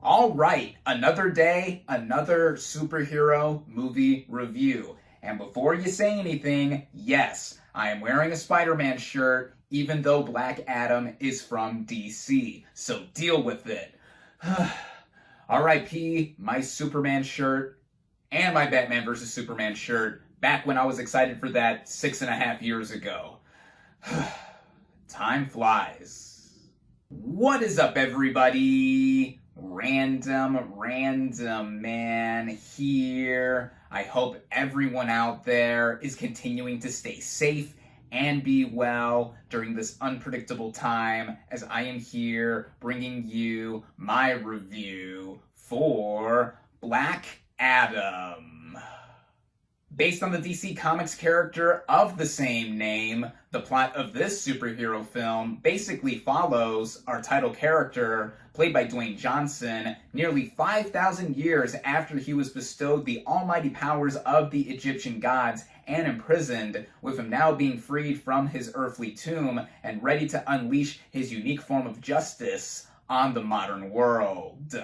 All right, another day, another superhero movie review. And before you say anything, yes, I am wearing a Spider-Man shirt, even though Black Adam is from DC. So deal with it. R.I.P. my Superman shirt and my Batman vs. Superman shirt back when I was excited for that 6.5 years ago. Time flies. What is up, everybody? Random Man here. I hope everyone out there is continuing to stay safe and be well during this unpredictable time, as I am here bringing you my review for Black Adam. Based on the DC Comics character of the same name, the plot of this superhero film basically follows our title character, played by Dwayne Johnson, nearly 5,000 years after he was bestowed the almighty powers of the Egyptian gods and imprisoned, with him now being freed from his earthly tomb and ready to unleash his unique form of justice on the modern world.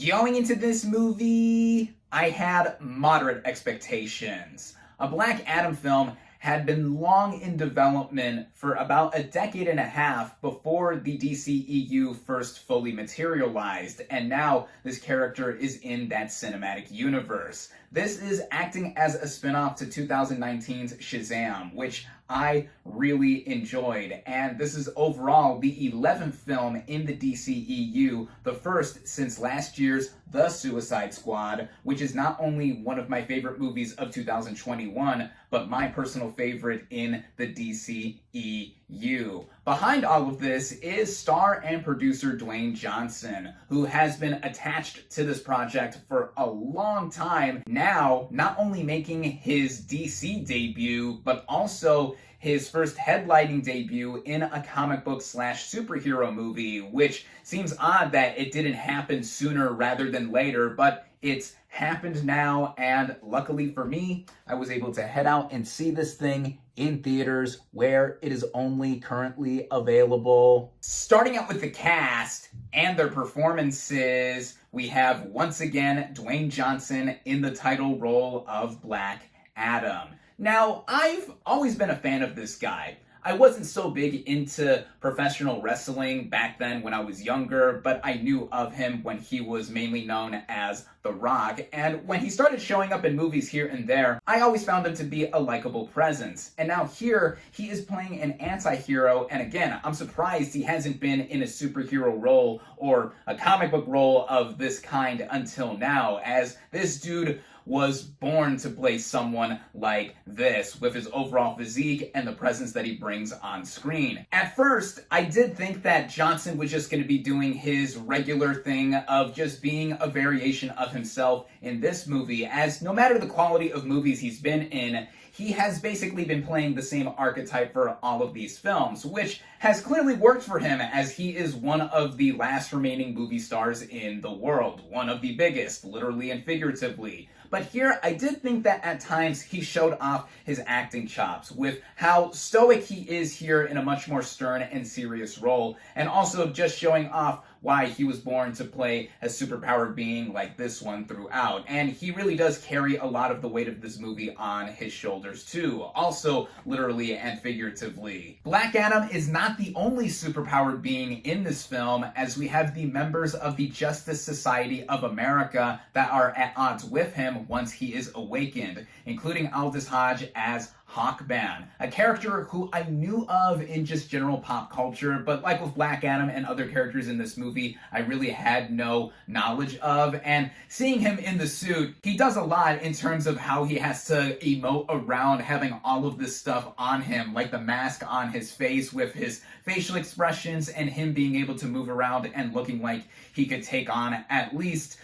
Going into this movie, I had moderate expectations. A Black Adam film had been long in development for about a decade and a half before the DCEU first fully materialized, and now this character is in that cinematic universe. This is acting as a spin-off to 2019's Shazam, which I really enjoyed, and this is overall the 11th film in the DCEU, the first since last year's The Suicide Squad, which is not only one of my favorite movies of 2021, but my personal favorite in the DCEU. Behind all of this is star and producer Dwayne Johnson, who has been attached to this project for a long time now, not only making his DC debut, but also his first headlining debut in a comic book / superhero movie, which seems odd that it didn't happen sooner rather than later, but it's happened now, and luckily for me, I was able to head out and see this thing in theaters where it is only currently available. Starting out with the cast and their performances, we have once again Dwayne Johnson in the title role of Black Adam. Now, I've always been a fan of this guy. I wasn't so big into professional wrestling back then when I was younger, but I knew of him when he was mainly known as The Rock, and when he started showing up in movies here and there, I always found him to be a likable presence. And now here, he is playing an anti-hero, and again, I'm surprised he hasn't been in a superhero role or a comic book role of this kind until now, as this dude was born to play someone like this, with his overall physique and the presence that he brings on screen. At first, I did think that Johnson was just going to be doing his regular thing of just being a variation of himself in this movie, as no matter the quality of movies he's been in, he has basically been playing the same archetype for all of these films, which has clearly worked for him, as he is one of the last remaining movie stars in the world, one of the biggest, literally and figuratively. But here, I did think that at times he showed off his acting chops, with how stoic he is here in a much more stern and serious role, and also just showing off why he was born to play a superpowered being like this one throughout. And he really does carry a lot of the weight of this movie on his shoulders too, also literally and figuratively. Black Adam is not the only superpowered being in this film, as we have the members of the Justice Society of America that are at odds with him once he is awakened, including Aldous Hodge as Hawkman, a character who I knew of in just general pop culture, but like with Black Adam and other characters in this movie, I really had no knowledge of, and seeing him in the suit, he does a lot in terms of how he has to emote around having all of this stuff on him, like the mask on his face with his facial expressions and him being able to move around and looking like he could take on, at least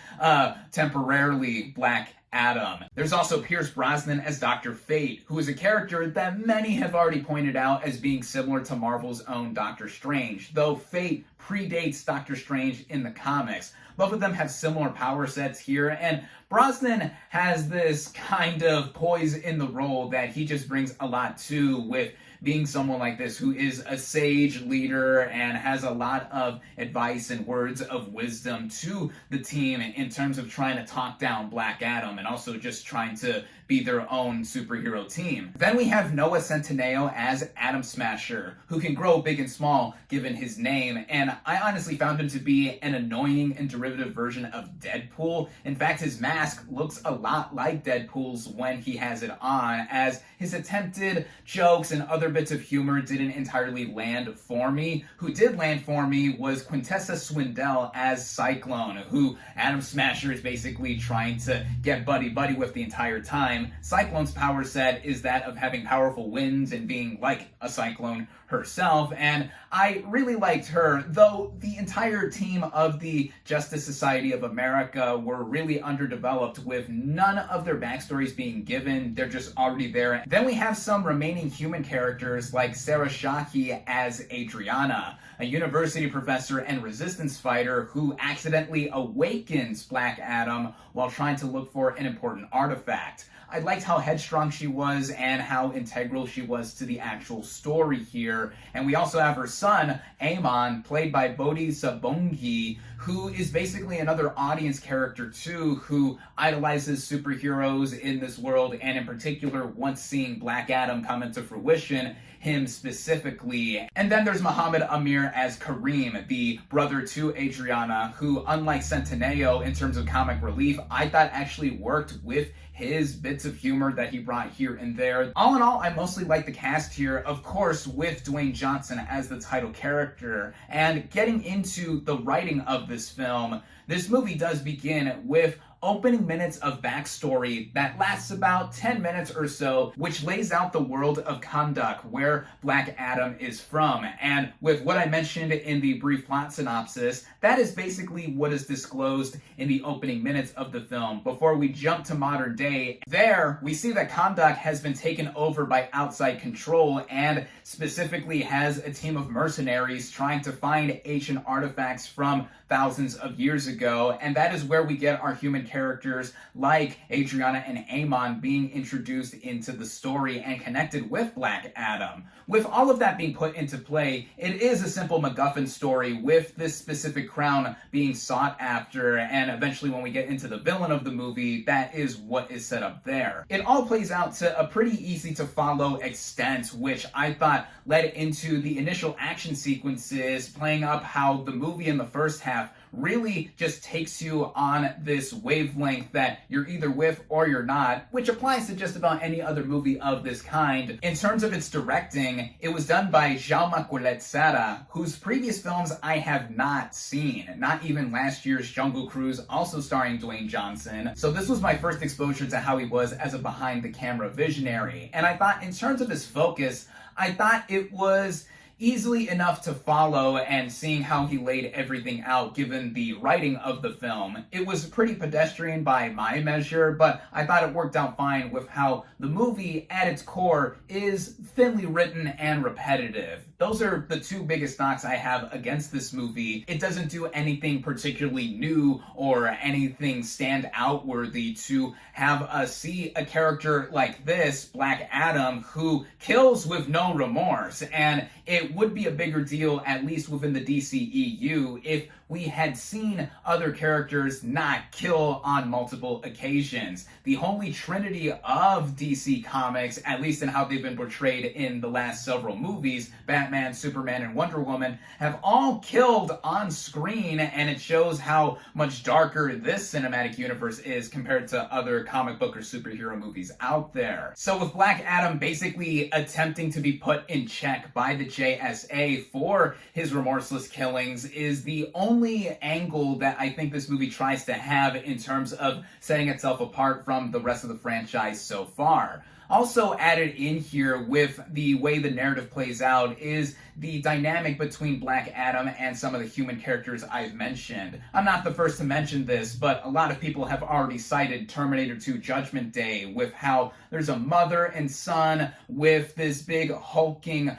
temporarily, Black Adam. There's also Pierce Brosnan as Dr. Fate, who is a character that many have already pointed out as being similar to Marvel's own Doctor Strange, though Fate predates Doctor Strange in the comics. Both of them have similar power sets here, and Brosnan has this kind of poise in the role that he just brings a lot to, with being someone like this who is a sage leader and has a lot of advice and words of wisdom to the team in terms of trying to talk down Black Adam and also just trying to be their own superhero team. Then we have Noah Centineo as Atom Smasher, who can grow big and small given his name, and I honestly found him to be an annoying and derivative version of Deadpool. In fact, his mask looks a lot like Deadpool's when he has it on, as his attempted jokes and other bits of humor didn't entirely land for me. Who did land for me was Quintessa Swindell as Cyclone, who Atom Smasher is basically trying to get buddy-buddy with the entire time. Cyclone's power set is that of having powerful winds and being like a cyclone herself, and I really liked her, though the entire team of the Justice Society of America were really underdeveloped with none of their backstories being given. They're just already there. Then we have some remaining human characters like Sarah Shockey as Adriana, a university professor and resistance fighter who accidentally awakens Black Adam while trying to look for an important artifact. I liked how headstrong she was and how integral she was to the actual story here. And we also have her son, Amon, played by Bodhi Sabongi, who is basically another audience character too, who idolizes superheroes in this world, and in particular, once seeing Black Adam come into fruition, him specifically. And then there's Muhammad Amir as Kareem, the brother to Adriana, who, unlike Centineo in terms of comic relief, I thought actually worked with his bits of humor that he brought here and there. All in all, I mostly like the cast here, of course, with Dwayne Johnson as the title character. And getting into the writing of this film, this movie does begin with opening minutes of backstory that lasts about 10 minutes or so, which lays out the world of Kahndaq, where Black Adam is from. And with what I mentioned in the brief plot synopsis, that is basically what is disclosed in the opening minutes of the film. Before we jump to modern day, there we see that Kahndaq has been taken over by outside control and specifically has a team of mercenaries trying to find ancient artifacts from thousands of years ago, and that is where we get our human characters like Adriana and Amon being introduced into the story and connected with Black Adam. With all of that being put into play, it is a simple MacGuffin story with this specific crown being sought after, and eventually when we get into the villain of the movie, that is what is set up there. It all plays out to a pretty easy to follow extent, which I thought led into the initial action sequences, playing up how the movie in the first half really just takes you on this wavelength that you're either with or you're not, which applies to just about any other movie of this kind. In terms of its directing, it was done by Jaume Collet-Serra, whose previous films I have not seen, not even last year's Jungle Cruise, also starring Dwayne Johnson. So this was my first exposure to how he was as a behind-the-camera visionary. And I thought, in terms of his focus, I thought it was easily enough to follow, and seeing how he laid everything out given the writing of the film. It was pretty pedestrian by my measure, but I thought it worked out fine with how the movie at its core is thinly written and repetitive. Those are the two biggest knocks I have against this movie. It doesn't do anything particularly new or anything stand out worthy to have us see a character like this, Black Adam, who kills with no remorse. And it would be a bigger deal, at least within the DCEU, if we had seen other characters not kill on multiple occasions. The holy trinity of DC Comics, at least in how they've been portrayed in the last several movies, Batman, Superman, and Wonder Woman, have all killed on screen, and it shows how much darker this cinematic universe is compared to other comic book or superhero movies out there. So with Black Adam basically attempting to be put in check by the JSA for his remorseless killings is the only angle that I think this movie tries to have in terms of setting itself apart from the rest of the franchise so far. Also added in here with the way the narrative plays out is the dynamic between Black Adam and some of the human characters I've mentioned. I'm not the first to mention this, but a lot of people have already cited Terminator 2 Judgment Day with how there's a mother and son with this big hulking,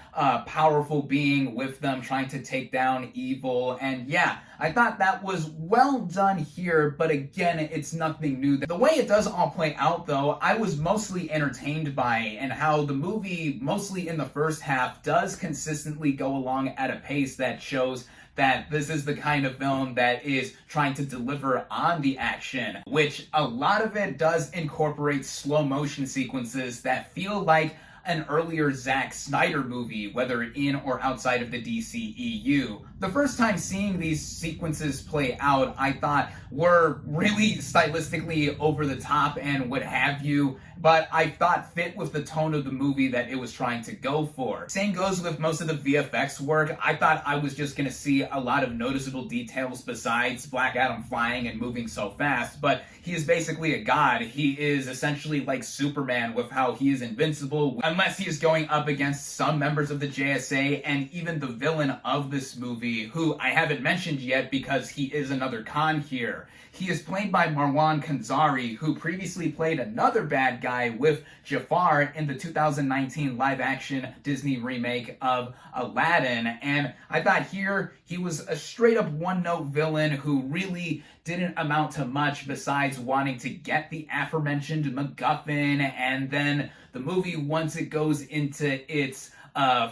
powerful being with them trying to take down evil. And yeah, I thought that was well done here, but again, it's nothing new. The way it does all play out, though, I was mostly entertained entertained by, and how the movie, mostly in the first half, does consistently go along at a pace that shows that this is the kind of film that is trying to deliver on the action, which a lot of it does incorporate slow motion sequences that feel like an earlier Zack Snyder movie, whether in or outside of the DCEU. The first time seeing these sequences play out, I thought were really stylistically over the top and what have you, but I thought fit with the tone of the movie that it was trying to go for. Same goes with most of the VFX work. I thought I was just gonna see a lot of noticeable details besides Black Adam flying and moving so fast, but he is basically a god. He is essentially like Superman with how he is invincible, unless he is going up against some members of the JSA and even the villain of this movie, who I haven't mentioned yet because he is another con here. He is played by Marwan Kanzari, who previously played another bad guy with Jafar in the 2019 live-action Disney remake of Aladdin, and I thought here he was a straight-up one-note villain who really didn't amount to much besides wanting to get the aforementioned MacGuffin, and then the movie, once it goes into its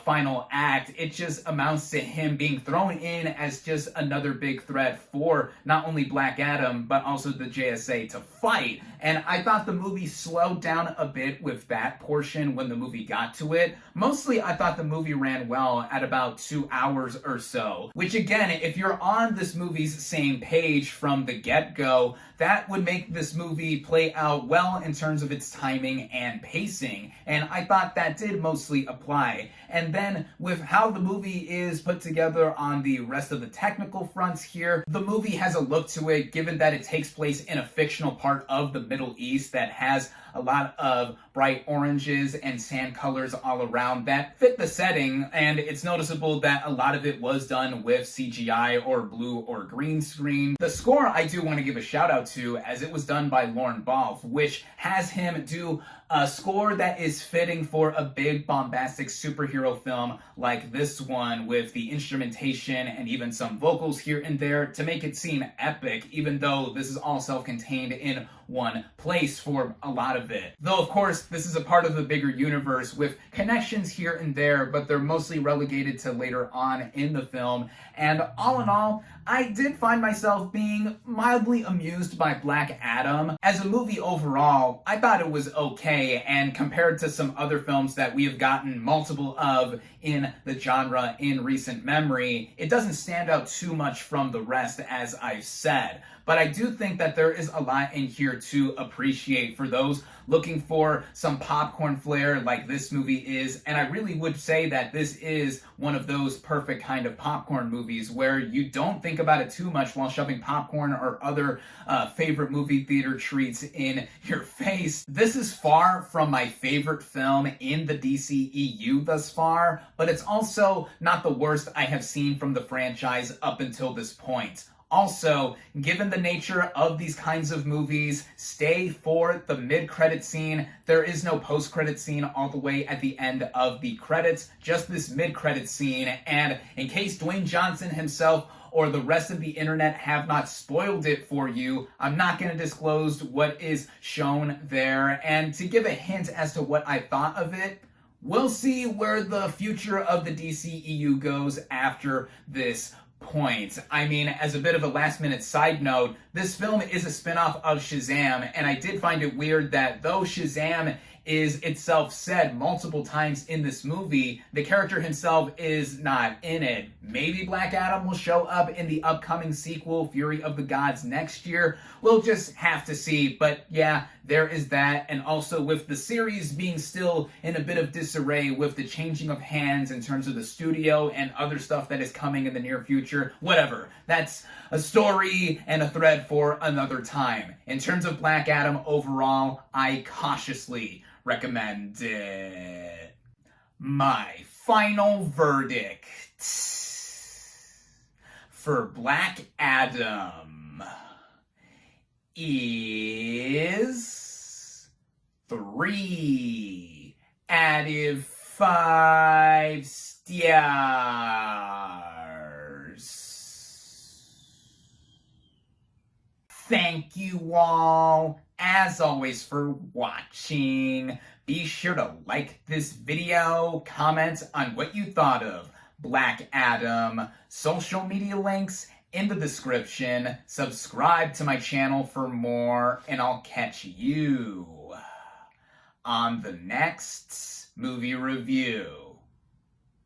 final act, it just amounts to him being thrown in as just another big threat for not only Black Adam, but also the JSA to fight. And I thought the movie slowed down a bit with that portion when the movie got to it. Mostly, I thought the movie ran well at about 2 hours or so, which again, if you're on this movie's same page from the get-go, that would make this movie play out well in terms of its timing and pacing, and I thought that did mostly apply. And then with how the movie is put together on the rest of the technical fronts here, the movie has a look to it, given that it takes place in a fictional part of the Middle East that has a lot of bright oranges and sand colors all around that fit the setting, and it's noticeable that a lot of it was done with CGI or blue or green screen. The score I do want to give a shout out to, as it was done by Lorne Balfe, which has him do a score that is fitting for a big bombastic superhero film like this one, with the instrumentation and even some vocals here and there to make it seem epic, even though this is all self-contained in one place for a lot of it. Though, of course, this is a part of the bigger universe with connections here and there, but they're mostly relegated to later on in the film. And all in all, I did find myself being mildly amused by Black Adam. As a movie overall, I thought it was okay, and compared to some other films that we have gotten multiple of in the genre in recent memory, it doesn't stand out too much from the rest, as I've said. But I do think that there is a lot in here to appreciate for those looking for some popcorn flair like this movie is, and I really would say that this is one of those perfect kind of popcorn movies where you don't think about it too much while shoving popcorn or other favorite movie theater treats in your face. This is far from my favorite film in the DCEU thus far, but it's also not the worst I have seen from the franchise up until this point. Also, given the nature of these kinds of movies, stay for the mid-credit scene. There is no post-credit scene all the way at the end of the credits, just this mid-credit scene. And in case Dwayne Johnson himself or the rest of the internet have not spoiled it for you, I'm not going to disclose what is shown there. And to give a hint as to what I thought of it, we'll see where the future of the DCEU goes after this point. I mean, as a bit of a last-minute side note, this film is a spin-off of Shazam, and I did find it weird that though Shazam is itself said multiple times in this movie, the character himself is not in it. Maybe Black Adam will show up in the upcoming sequel, Fury of the Gods, next year. We'll just have to see, but yeah, there is that. And also with the series being still in a bit of disarray with the changing of hands in terms of the studio and other stuff that is coming in the near future, whatever. That's a story and a thread for another time. In terms of Black Adam overall, I cautiously recommend it. My final verdict for Black Adam is 3 out of 5 stars. Thank you all, as always, for watching. Be sure to like this video, comment on what you thought of Black Adam, social media links in the description, subscribe to my channel for more, and I'll catch you on the next movie review.